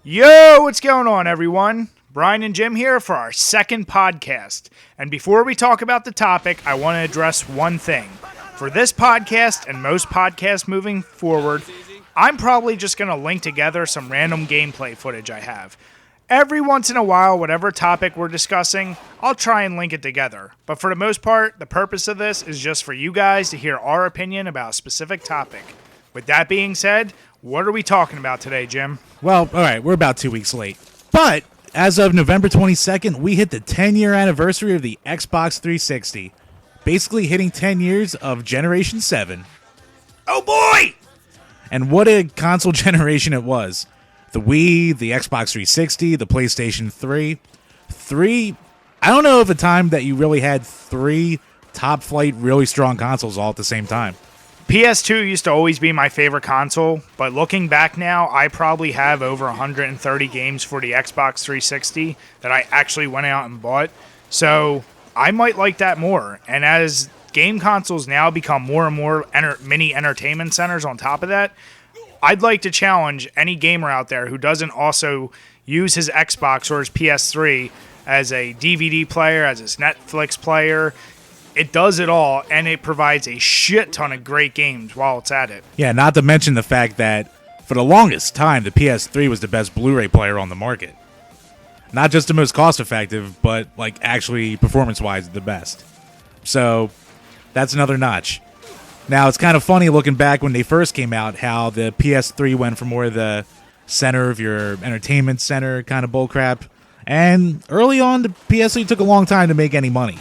Yo, what's going on, everyone? Brian and Jim here for our second podcast. And before we talk about the topic, I want to address one thing. For this podcast and most podcasts moving forward, I'm probably just going to link together some random gameplay footage I have. Every once in a while, whatever topic we're discussing, I'll try and link it together. But for the most part, the purpose of this is just for you guys to hear our opinion about a specific topic. With that being said, what are we talking about today, Jim? Well, all right, we're about 2 weeks late. But as of November 22nd, we hit the 10-year anniversary of the Xbox 360. Basically hitting 10 years of Generation 7. Oh boy! And what a console generation it was. The Wii, the Xbox 360, the PlayStation 3. I don't know of a time that you really had three top-flight, really strong consoles all at the same time. PS2 used to always be my favorite console, but looking back now, I probably have over 130 games for the Xbox 360 that I actually went out and bought. So I might like that more. And as game consoles now become more and more mini entertainment centers on top of that, I'd like to challenge any gamer out there who doesn't also use his Xbox or his PS3 as a DVD player, as his Netflix player. It does it all, and it provides a shit ton of great games while it's at it. Yeah, not to mention the fact that for the longest time, the PS3 was the best Blu-ray player on the market. Not just the most cost-effective, but like actually performance-wise the best. So that's another notch. Now, it's kind of funny looking back when they first came out, how the PS3 went for more of the center of your entertainment center kind of bullcrap. And early on, the PS3 took a long time to make any money.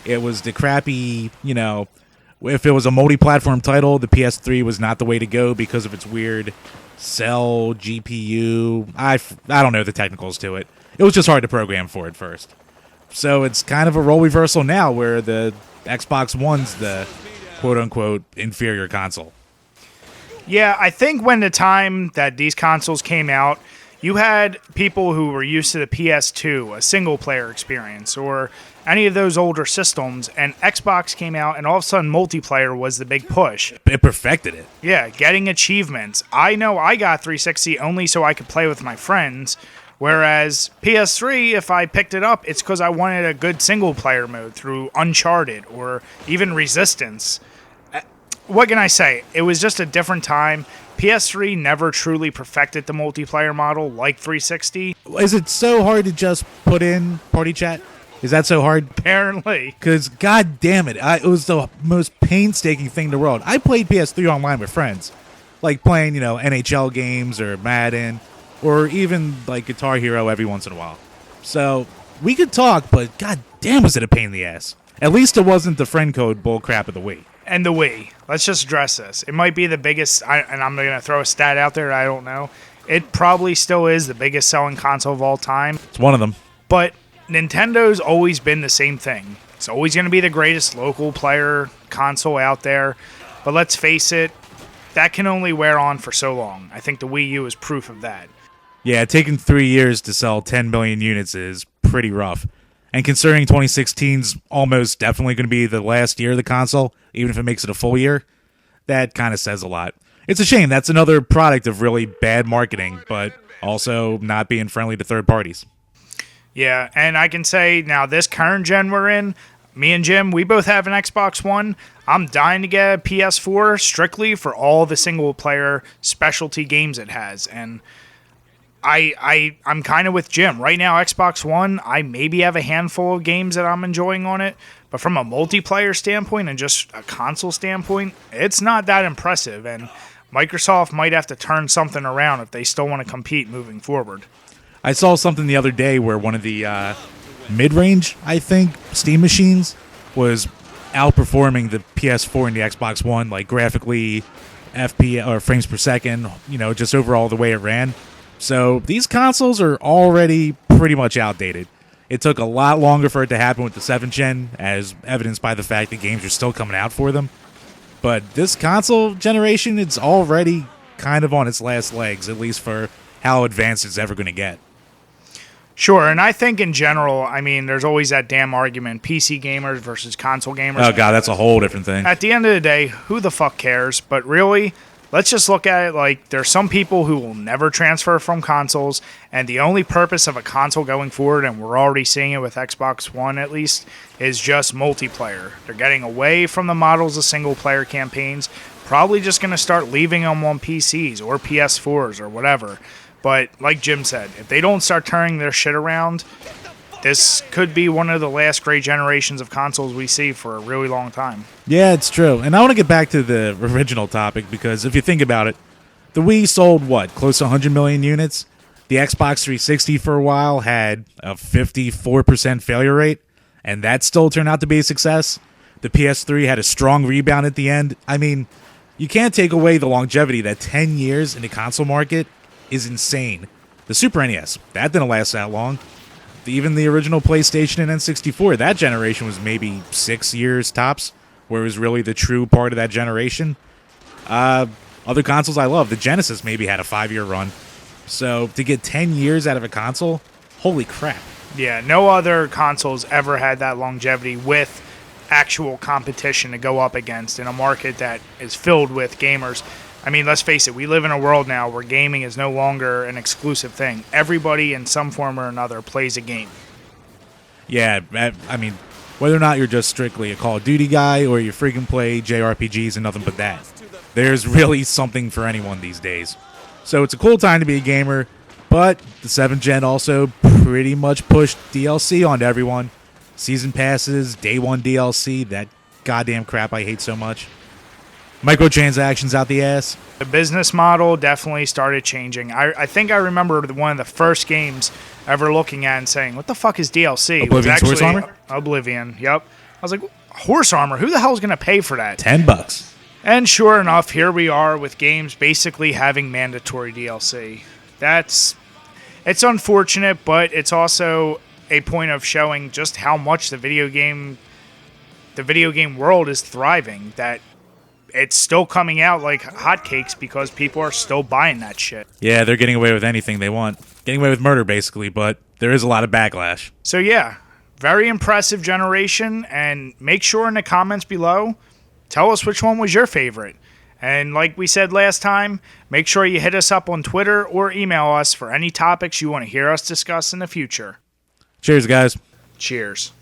It was the crappy, if it was a multi-platform title, the PS3 was not the way to go because of its weird cell, GPU. I don't know the technicals to it. It was just hard to program for at first. So it's kind of a role reversal now where the Xbox One's the quote-unquote inferior console. Yeah, I think when the time that these consoles came out, you had people who were used to the PS2, a single-player experience, or any of those older systems, and Xbox came out, and all of a sudden multiplayer was the big push. It perfected it. Yeah, getting achievements. I know I got 360 only so I could play with my friends, whereas PS3, if I picked it up, it's because I wanted a good single-player mode through Uncharted or even Resistance. What can I say? It was just a different time. PS3 never truly perfected the multiplayer model like 360. Is it so hard to just put in party chat? Is that so hard? Apparently. Because, god damn it, it was the most painstaking thing in the world. I played PS3 online with friends. Like playing, NHL games or Madden, or even like Guitar Hero every once in a while. So, we could talk, but god damn was it a pain in the ass. At least it wasn't the friend code bullcrap of the Wii. And the Wii. Let's just address this. It might be the biggest, and I'm going to throw a stat out there, I don't know. It probably still is the biggest selling console of all time. It's one of them. But Nintendo's always been the same thing. It's always going to be the greatest local player console out there. But let's face it, that can only wear on for so long. I think the Wii U is proof of that. Yeah, taking 3 years to sell 10 million units is pretty rough. And considering 2016's almost definitely going to be the last year of the console, even if it makes it a full year, that kind of says a lot. It's a shame. That's another product of really bad marketing, but also not being friendly to third parties. Yeah, and I can say now this current gen we're in, me and Jim, we both have an Xbox One. I'm dying to get a PS4 strictly for all the single-player specialty games it has, and I'm kind of with Jim. Right now, Xbox One, I maybe have a handful of games that I'm enjoying on it, but from a multiplayer standpoint and just a console standpoint, it's not that impressive, and Microsoft might have to turn something around if they still want to compete moving forward. I saw something the other day where one of the mid-range, I think, Steam machines was outperforming the PS4 and the Xbox One, like graphically, FPS or frames per second, just overall the way it ran. So these consoles are already pretty much outdated. It took a lot longer for it to happen with the 7th gen, as evidenced by the fact that games are still coming out for them. But this console generation, it's already kind of on its last legs, at least for how advanced it's ever going to get. Sure, and I think in general, there's always that damn argument, PC gamers versus console gamers. Oh, God, that's a whole different thing. At the end of the day, who the fuck cares? But really, let's just look at it like there's some people who will never transfer from consoles, and the only purpose of a console going forward, and we're already seeing it with Xbox One at least, is just multiplayer. They're getting away from the models of single-player campaigns, probably just going to start leaving them on PCs or PS4s or whatever. But like Jim said, if they don't start turning their shit around, this could be one of the last great generations of consoles we see for a really long time. Yeah, it's true. And I want to get back to the original topic because if you think about it, the Wii sold, what, close to 100 million units? The Xbox 360 for a while had a 54% failure rate, and that still turned out to be a success. The PS3 had a strong rebound at the end. I mean, you can't take away the longevity that 10 years in the console market is insane. The Super NES, that didn't last that long. Even the original PlayStation and N64, that generation was maybe 6 years tops, where it was really the true part of that generation. Other consoles I love, the Genesis maybe had a 5-year run. So to get 10 years out of a console, holy crap. Yeah, no other consoles ever had that longevity with actual competition to go up against in a market that is filled with gamers. I mean, let's face it, we live in a world now where gaming is no longer an exclusive thing. Everybody in some form or another plays a game. Yeah, I mean, whether or not you're just strictly a Call of Duty guy or you freaking play JRPGs and nothing but that, there's really something for anyone these days. So it's a cool time to be a gamer, but the 7th gen also pretty much pushed DLC onto everyone. Season passes, day one DLC, that goddamn crap I hate so much. Microtransactions out the ass. The business model definitely started changing. I think I remember one of the first games ever looking at and saying, what the fuck is DLC? Oblivion's Horse Armor? Oblivion, yep. I was like, horse armor? Who the hell is going to pay for that? $10. And sure enough, here we are with games basically having mandatory DLC. It's unfortunate, but it's also a point of showing just how much the video game world is thriving, that it's still coming out like hotcakes because people are still buying that shit. Yeah, they're getting away with anything they want. Getting away with murder, basically, but there is a lot of backlash. So yeah, very impressive generation, and make sure in the comments below, tell us which one was your favorite. And like we said last time, make sure you hit us up on Twitter or email us for any topics you want to hear us discuss in the future. Cheers, guys. Cheers.